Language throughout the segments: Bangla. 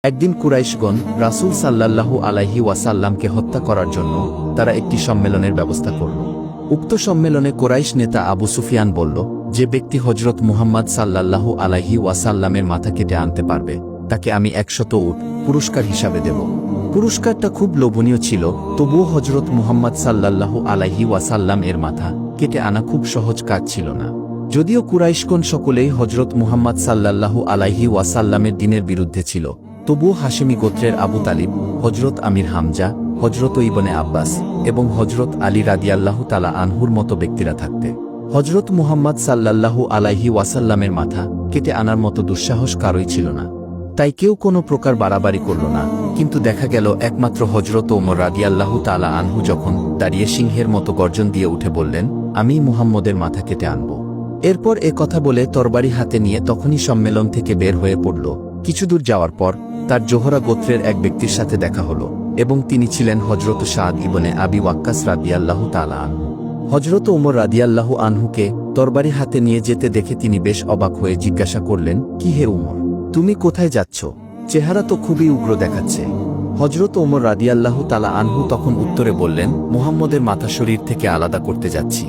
একদিন কুরাইশগণ রাসূল সাল্লাল্লাহু আলাইহি ওয়াসাল্লামকে হত্যা করার জন্য তারা একটি সম্মেলনের ব্যবস্থা করল। উক্ত সম্মেলনে কুরাইশ নেতা আবু সুফিয়ান বলল, যে ব্যক্তি হযরত মুহাম্মদ সাল্লাল্লাহু আলাইহি ওয়াসাল্লামের মাথা কেটে আনতে পারবে তাকে আমি 100 উট পুরস্কার হিসাবে দেব। পুরস্কারটা খুব লোভনীয় ছিল, তবুও হযরত মুহাম্মদ সাল্লাল্লাহু আলাইহি ওয়াসাল্লাম এর মাথা কেটে আনা খুব সহজ কাজ ছিল না। যদিও কুরাইশগণ সকলেই হযরত মুহাম্মদ সাল্লাল্লাহু আলাইহি ওয়াসাল্লামের দ্বীনের বিরুদ্ধে ছিল, তবুও হাশেমি গোত্রের আবু তালিব, হযরত আমির হামজা, হযরত ইবনে আব্বাস এবং হযরত আলী রাদিয়াল্লাহু তাআলা আনহুর মতো ব্যক্তিরা থাকতে হযরত মুহাম্মদ সাল্লাল্লাহু আলাইহি ওয়াসাল্লামের মাথা কেটে আনার মতো দুঃসাহস কারোই ছিল না। তাই কেউ কোনো প্রকার বাড়াবাড়ি করল না। কিন্তু দেখা গেল একমাত্র হযরত ওমর রাদিয়াল্লাহু তাআলা আনহু যখন দাঁড়িয়ে সিংহের মতো গর্জন দিয়ে উঠে বললেন, আমি মুহাম্মদের মাথা কেটে আনব। এরপর এ কথা বলে তরবারি হাতে নিয়ে তখনই সম্মেলন থেকে বের হয়ে পড়ল। কিছুদূর যাওয়ার পর তার জোহরা গোত্রের এক ব্যক্তির সাথে দেখা হলো এবং তিনি ছিলেন হযরত সাদ ইবনে আবি ওয়াক্কাস রাদিয়াল্লাহু তাআলা আনহু। হযরত ওমর রাদিয়াল্লাহু আনহুকে তরবারি হাতে নিয়ে যেতে দেখে তিনি বেশ অবাক হয়ে জিজ্ঞাসা করলেন, কি হে উমর, তুমি কোথায় যাচ্ছ? চেহারা তো খুবই উগ্র দেখাচ্ছে। হযরত ওমর রাদিয়াল্লাহু তাআলা আনহু তখন উত্তরে বললেন, মুহাম্মদের মাথা শরীর থেকে আলাদা করতে যাচ্ছি।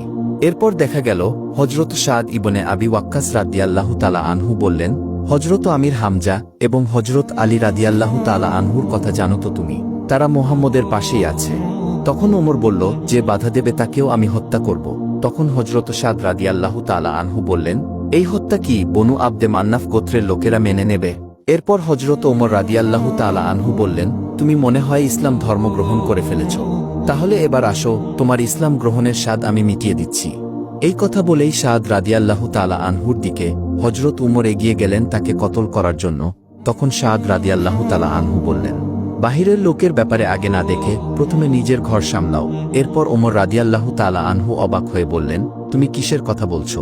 এরপর দেখা গেল হযরত সাদ ইবনে আবি ওয়াক্কাস রাদিয়াল্লাহু তাআলা আনহু বললেন, হযরত আমির হামজা এবং হযরত আলী রাদিয়াল্লাহু তাআলা আনহুর কথা জানো তো তুমি? তারা মুহাম্মদের পাশেই আছে। তখন ওমর বলল, যে বাধা দেবে তাকেও আমি হত্যা করব। তখন হযরত সাদ রাদিয়াল্লাহু তাআলা আনহু বললেন, এই হত্যা কি বনু আবদে মান্নাফ গোত্রের লোকেরা মেনে নেবে? এরপর হযরত ওমর রাদিয়াল্লাহু তাআলা আনহু বললেন, তুমি মনে হয় ইসলাম ধর্ম গ্রহণ করে ফেলেছ। তাহলে এবার আসো, তোমার ইসলাম গ্রহণের স্বাদ আমি মিটিয়ে দিচ্ছি। এই কথা বলেই সাদ রাদিয়াল্লাহু তাআলা আনহুর দিকে হযরত উমর এগিয়ে গেলেন তাকে কতল করার জন্য। তখন সাদ রাদিয়াল্লাহু তাআলা আনহু বললেন, বাহিরের লোকের ব্যাপারে আগে না দেখে প্রথমে নিজের ঘর সামলাও। এরপর ওমর রাদিয়াল্লাহু তাআলা আনহু অবাক হয়ে বললেন, তুমি কিসের কথা বলছো?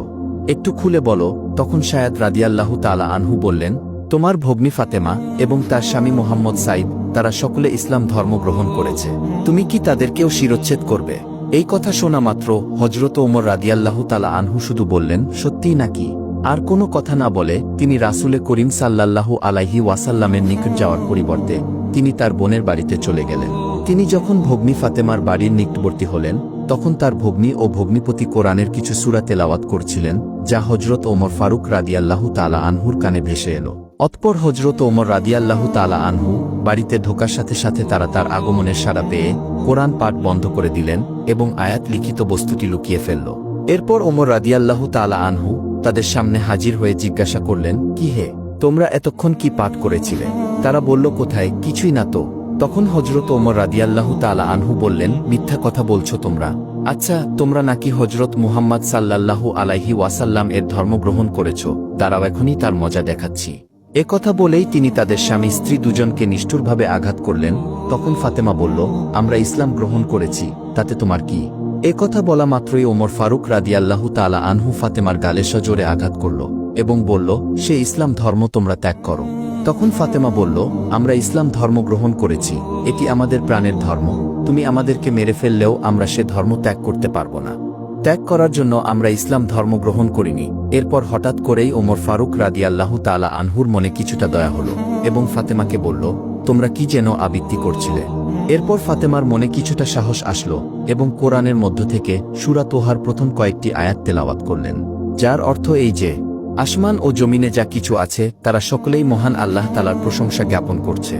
একটু খুলে বলো। তখন সাদ রাদিয়াল্লাহু তাআলা আনহু বললেন, তোমার ভগ্নী ফাতেমা এবং তার স্বামী মুহাম্মদ সাইদ, তারা সকলে ইসলাম ধর্ম গ্রহণ করেছে। তুমি কি তাদেরকেও শিরচ্ছেদ করবে? এই কথা শোনা মাত্র হযরত ওমর রাদিয়াল্লাহু তাআলা আনহু শুধু বললেন, সত্যিই নাকি? আর কোনো কথা না বলে তিনি রাসূলে করিম সাল্লাল্লাহু আলাইহি ওয়াসাল্লামের নিকট যাওয়ার পরিবর্তে তিনি তার বোনের বাড়িতে চলে গেলেন। তিনি যখন ভগ্নী ফাতেমার বাড়ির নিকটবর্তী হলেন, তখন তার ভগ্নী ও ভগ্নীপতি কোরআনের কিছু সূরা তেলাওয়াত করছিলেন, যা হযরত ওমর ফারুক রাদিয়াল্লাহু তাআলা আনহুর কানে ভেসে এলো। অতঃপর হযরত ওমর রাদিয়াল্লাহু তাআলা আনহু বাড়িতে ঢোকার সাথে সাথে তারা তার আগমনের সাড়া পেয়ে কোরআন পাঠ বন্ধ করে দিলেন এবং আয়াত লিখিত বস্তুটি লুকিয়ে ফেলল। এরপর ওমর রাদিয়াল্লাহু তাআলা আনহু তাদের সামনে হাজির হয়ে জিজ্ঞাসা করলেন, কি হে, তোমরা এতক্ষণ কি পাঠ করেছিলে? তারা বলল, কোথায়, কিছুই না তো। তখন হযরত ওমর রাদিয়াল্লাহু তাআলা আনহু বললেন, মিথ্যা কথা বলছো তোমরা। আচ্ছা, তোমরা নাকি হযরত মুহাম্মদ সাল্লাল্লাহু আলাইহি ওয়াসাল্লাম এর ধর্ম গ্রহণ করেছ? দাঁড়াও, এখনই তার মজা দেখাচ্ছি। এ কথা বলেই তিনি তাদের স্বামী স্ত্রী দুজনকে নিষ্ঠুরভাবে আঘাত করলেন। তখন ফাতেমা বলল, আমরা ইসলাম গ্রহণ করেছি, তাতে তোমার কি? এ কথা বলা মাত্রই ওমর ফারুক রাদিয়াল্লাহু তাআলা আনহু ফাতেমার গালে সজোরে আঘাত করল এবং বলল, সে ইসলাম ধর্ম তোমরা ত্যাগ করো। তখন ফাতেমা বলল, আমরা ইসলাম ধর্ম গ্রহণ করেছি, এটি আমাদের প্রাণের ধর্ম। তুমি আমাদেরকে মেরে ফেললেও আমরা সে ধর্ম ত্যাগ করতে পারব না। ত্যাগ করার জন্য আমরা ইসলাম ধর্ম গ্রহণ করিনি। এরপর হঠাৎ করেই ওমর ফারুক রাদিয়াল্লাহু তাআলা আনহুর মনে কিছুটা দয়া হলো এবং ফাতেমাকে বলল, তোমরা কি যেন আবৃত্তি করছিলে? এরপর ফাতেমার মনে কিছুটা সাহস আসলো এবং কোরআনের মধ্য থেকে সূরা তোহার প্রথম কয়েকটি আয়াত তেলাওয়াত করলেন, যার অর্থ এই যে, আসমান ও জমিনে যা কিছু আছে তারা সকলেই মহান আল্লাহ তাআলার প্রশংসা জ্ঞাপন করছে।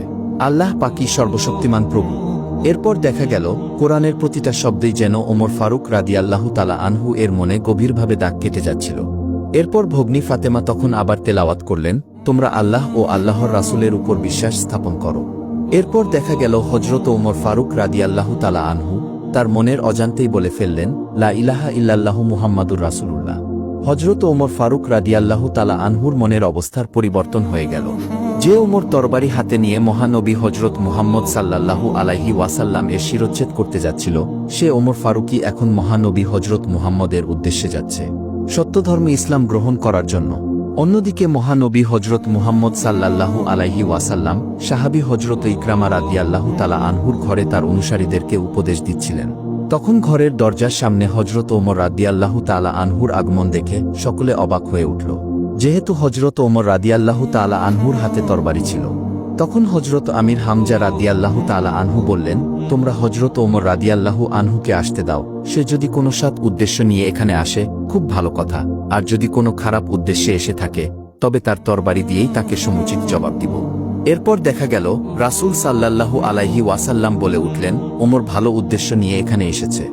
আল্লাহ পাকই সর্বশক্তিমান প্রভু। এরপর দেখা গেল কোরআনের প্রতিটা শব্দেই যেন ওমর ফারুক রাদিয়াল্লাহু তাআলা আনহু এর মনে গভীরভাবে দাগ কেটে যাচ্ছিল। এরপর ভগ্নী ফাতেমা তখন আবার তেলাওয়াত করলেন, তোমরা আল্লাহ ও আল্লাহর রাসূলের উপর বিশ্বাস স্থাপন করো। এরপর দেখা গেল হযরত ওমর ফারুক রাদিয়াল্লাহু তাআলা আনহু তার মনের অজান্তেই বলে ফেললেন, লা ইলাহা ইল্লাল্লাহু মুহাম্মাদুর রাসূলুল্লাহ। হযরত ওমর ফারুক রাদিয়াল্লাহু তাআলা আনহুর মনের অবস্থার পরিবর্তন হয়ে গেল। যে ওমর তরবারি হাতে নিয়ে মহানবী হযরত মুহাম্মদ সাল্লাল্লাহু আলাইহি ওয়াসাল্লাম এর শিরচ্ছেদ করতে যাচ্ছিল, সে ওমর ফারুকই এখন মহানবী হযরত মুহাম্মদের উদ্দেশ্যে যাচ্ছে সত্যধর্মে ইসলাম গ্রহণ করার জন্য। অন্যদিকে মহানবী হযরত মুহাম্মদ সাল্লাল্লাহু আলাইহি ওয়াসাল্লাম সাহাবী হযরত ইকরামা রাদিয়াল্লাহু তাআলা আনহুর ঘরে তার অনুসারীদেরকে উপদেশ দিচ্ছিলেন। তখন ঘরের দরজার সামনে হযরত ওমর রাদিয়াল্লাহু তাআলা আনহুর আগমন দেখে সকলে অবাক হয়ে উঠল। যেহেতু হযরত ওমর রাদিয়াল্লাহু তাআলা আনহুর হাতে তরবারি ছিল, তখন হজরত আমির হামজা রাদিয়াল্লাহু তাআলা আনহু বললেন, তোমরা হজরত ওমর রাদিয়াল্লাহু আনহুকে আসতে দাও। সে যদি কোনো সৎ উদ্দেশ্য নিয়ে এখানে আসে খুব ভালো কথা, আর যদি কোনো খারাপ উদ্দেশ্যে এসে থাকে তবে তার তরবারি দিয়েই তাকে সমুচিত জবাব দিব। এরপর দেখা গেল রাসূল সাল্লাল্লাহু আলাইহি ওয়াসাল্লাম বলে উঠলেন, ওমর ভালো উদ্দেশ্য নিয়ে এখানে এসেছে,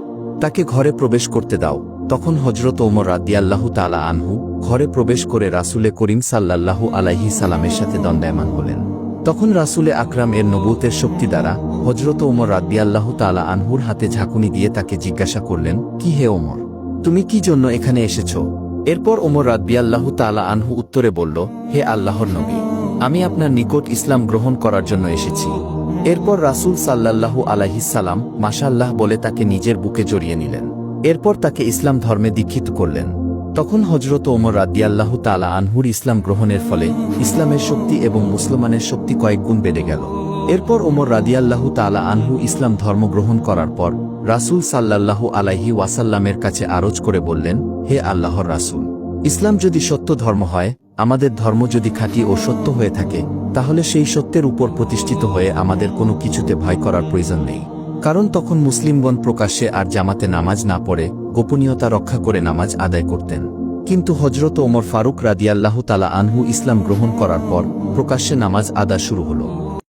তাকে ঘরে প্রবেশ করতে দাও। তখন হজরত ওমর রাদিয়াল্লাহু তাআলা আনহু ঘরে প্রবেশ করে রাসূলে করিম সাল্লাল্লাহু আলাইহি সাল্লামের সাথে দণ্ডায়মান হলেন। তখন রাসূলে আকরাম এর নবুয়তের শক্তি দ্বারা হজরত ওমর রাদিয়াল্লাহু তাআলা আনহুর হাতে ঝাঁকুনি দিয়ে তাকে জিজ্ঞাসা করলেন, কি হে ওমর, তুমি কি জন্য এখানে এসেছো? এরপর ওমর রাদিয়াল্লাহু তাআলা আনহু উত্তরে বলল, হে আল্লাহর নবী, আমি আপনার নিকট ইসলাম গ্রহণ করার জন্য এসেছি। এরপর রাসূল সাল্লাল্লাহু আলাইহি সাল্লাম মাশাআল্লাহ বলে তাকে নিজের বুকে জড়িয়ে নিলেন। এরপর তাকে ইসলাম ধর্মে দীক্ষিত করলেন। তখন হজরত ওমর রাদিয়াল্লাহু তাআলা আনহুর ইসলাম গ্রহণের ফলে ইসলামের শক্তি এবং মুসলমানের শক্তি কয়েক গুণ বেড়ে গেল। এরপর ওমর রাদিয়াল্লাহু তাআলা আনহু ইসলাম ধর্ম গ্রহণ করার পর রাসূল সাল্লাল্লাহু আলাইহি ওয়াসাল্লামের কাছে আরজ করে বললেন, হে আল্লাহর রাসূল, ইসলাম যদি সত্য ধর্ম হয়, আমাদের ধর্ম যদি খাঁটি ও সত্য হয়ে থাকে, তাহলে সেই সত্যের উপর প্রতিষ্ঠিত হয়ে আমাদের কোনো কিছুতে ভয় করার প্রয়োজন নেই। কারণ তখন মুসলিমগণ প্রকাশ্যে আর জামাতে নামাজ না পড়ে গোপনীয়তা রক্ষা করে নামাজ আদায় করতেন। কিন্তু হজরত ওমর ফারুক রাদিয়াল্লাহু তাআলা আনহু ইসলাম গ্রহণ করার পর প্রকাশ্যে নামাজ আদা শুরু হলো।